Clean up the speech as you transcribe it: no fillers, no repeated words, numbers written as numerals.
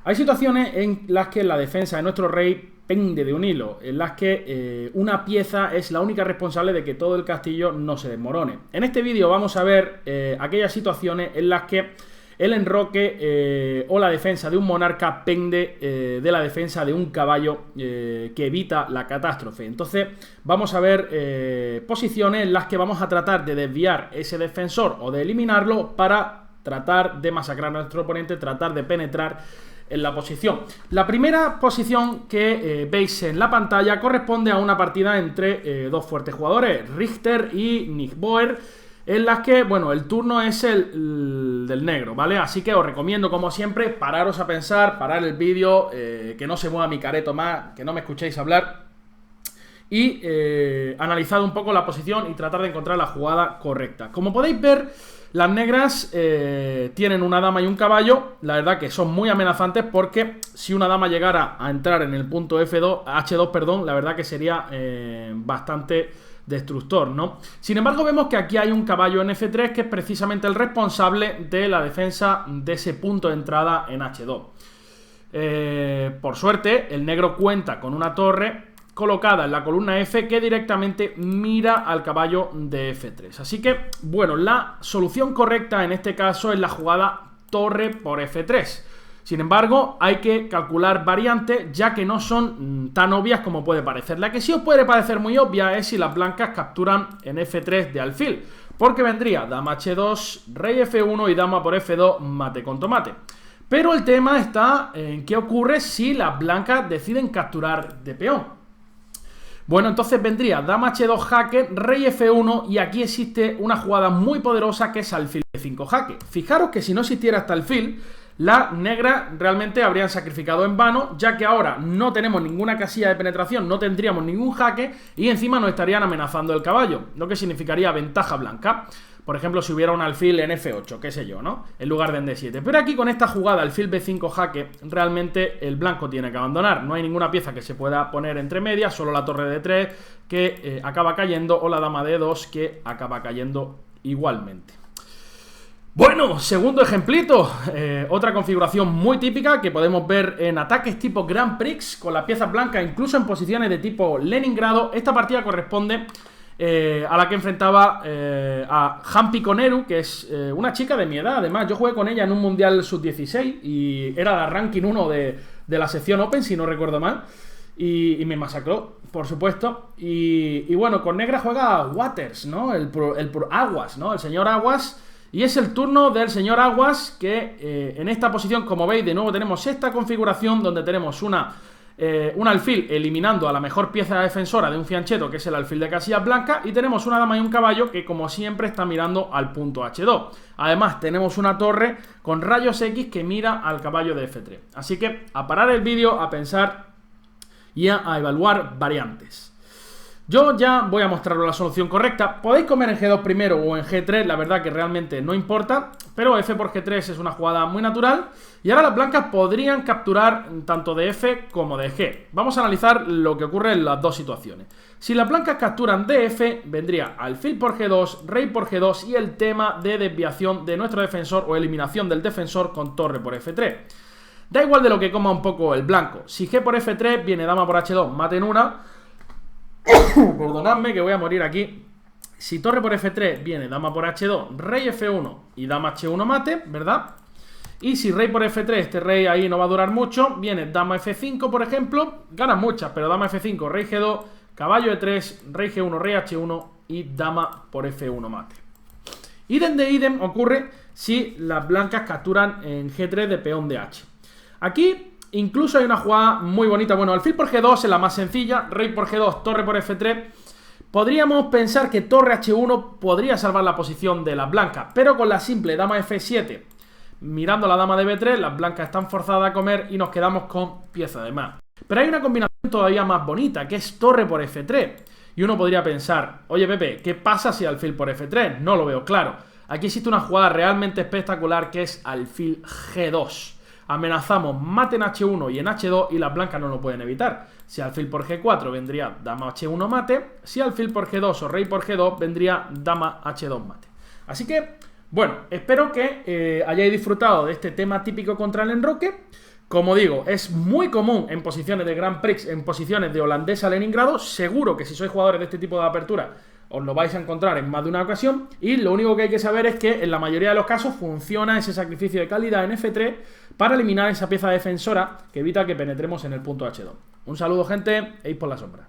Hay situaciones en las que la defensa de nuestro rey pende de un hilo, en las que una pieza es la única responsable de que todo el castillo no se desmorone. En este vídeo vamos a ver aquellas situaciones en las que el enroque o la defensa de un monarca pende de la defensa de un caballo que evita la catástrofe. Entonces vamos a ver posiciones en las que vamos a tratar de desviar ese defensor o de eliminarlo para tratar de masacrar a nuestro oponente, tratar de penetrar en la posición. La primera posición que veis en la pantalla corresponde a una partida entre dos fuertes jugadores, Richter y Nick Boer, en las que, bueno, el turno es el del negro, ¿vale? Así que os recomiendo, como siempre, pararos a pensar, parar el vídeo, que no se mueva mi careto más, que no me escuchéis hablar, y analizad un poco la posición y tratar de encontrar la jugada correcta. Como podéis ver, las negras tienen una dama y un caballo. La verdad que son muy amenazantes, porque si una dama llegara a entrar en el punto H2, perdón, la verdad que sería bastante destructor, ¿no? Sin embargo, vemos que aquí hay un caballo en F3 que es precisamente el responsable de la defensa de ese punto de entrada en H2. Por suerte, el negro cuenta con una torre colocada en la columna F que directamente mira al caballo de F3. Así que, bueno, la solución correcta en este caso es la jugada torre por F3. Sin embargo, hay que calcular variantes, ya que no son tan obvias como puede parecer. La que sí os puede parecer muy obvia es si las blancas capturan en F3 de alfil, porque vendría dama H2, rey F1 y dama por F2, mate con tomate. Pero el tema está en qué ocurre si las blancas deciden capturar de peón. Bueno, entonces vendría dama H2 jaque, rey F1, y aquí existe una jugada muy poderosa que es alfil F5 jaque. Fijaros que si no existiera este alfil, las negras realmente habrían sacrificado en vano, ya que ahora no tenemos ninguna casilla de penetración, no tendríamos ningún jaque y encima nos estarían amenazando el caballo, lo que significaría ventaja blanca. Por ejemplo, si hubiera un alfil en F8, qué sé yo, ¿no? En lugar de en D7. Pero aquí con esta jugada, alfil B5 jaque, realmente el blanco tiene que abandonar. No hay ninguna pieza que se pueda poner entre medias, solo la torre de 3 que acaba cayendo, o la dama de 2 que acaba cayendo igualmente. Bueno, segundo ejemplito, otra configuración muy típica que podemos ver en ataques tipo Grand Prix, con las piezas blancas incluso en posiciones de tipo Leningrado. Esta partida corresponde a la que enfrentaba a Hampi Koneru, que es una chica de mi edad. Además, yo jugué con ella en un Mundial Sub-16 y era la ranking 1 de la sección Open, si no recuerdo mal, y me masacró, por supuesto. Y bueno, con negra juega Waters, ¿no? El Aguas, ¿no? El señor Aguas. Y es el turno del señor Aguas, que en esta posición, como veis, de nuevo tenemos esta configuración donde tenemos un alfil eliminando a la mejor pieza defensora de un fianchetto, que es el alfil de casillas blancas, y tenemos una dama y un caballo que, como siempre, está mirando al punto H2. Además, tenemos una torre con rayos X que mira al caballo de F3. Así que a parar el vídeo, a pensar y a evaluar variantes. Yo ya voy a mostraros la solución correcta. Podéis comer en G2 primero o en G3, la verdad que realmente no importa, pero F por G3 es una jugada muy natural. Y ahora las blancas podrían capturar tanto de F como de G. Vamos a analizar lo que ocurre en las dos situaciones. Si las blancas capturan de F, vendría alfil por G2, rey por G2 y el tema de desviación de nuestro defensor o eliminación del defensor con torre por F3. Da igual de lo que coma un poco el blanco. Si G por F3 viene dama por H2, mate en una. Perdonadme que voy a morir aquí. Si torre por F3 viene dama por H2, rey F1 y dama H1 mate, ¿verdad? Y si rey por F3, este rey ahí no va a durar mucho, viene dama F5, por ejemplo, ganan muchas, pero dama F5, rey G2, caballo E3, rey G1, rey H1 y dama por F1 mate. Idem de idem ocurre si las blancas capturan en G3 de peón de H. Aquí incluso hay una jugada muy bonita. Bueno, alfil por G2 es la más sencilla, rey por G2, torre por F3. Podríamos pensar que torre H1 podría salvar la posición de las blancas, pero con la simple dama F7 mirando la dama de B3, las blancas están forzadas a comer y nos quedamos con pieza de más. Pero hay una combinación todavía más bonita, que es torre por F3. Y uno podría pensar, oye Pepe, ¿qué pasa si alfil por F3? No lo veo claro. Aquí existe una jugada realmente espectacular que es alfil G2. Amenazamos mate en H1 y en H2 y las blancas no lo pueden evitar. Si alfil por G4 vendría dama H1 mate, si alfil por G2 o rey por G2 vendría dama H2 mate. Así que Bueno, espero que hayáis disfrutado de este tema típico contra el enroque. Como digo, es muy común en posiciones de Grand Prix, en posiciones de holandesa Leningrado. Seguro que si sois jugadores de este tipo de apertura os lo vais a encontrar en más de una ocasión. Y lo único que hay que saber es que en la mayoría de los casos funciona ese sacrificio de calidad en F3 para eliminar esa pieza defensora que evita que penetremos en el punto H2. Un saludo, gente, e id por la sombra.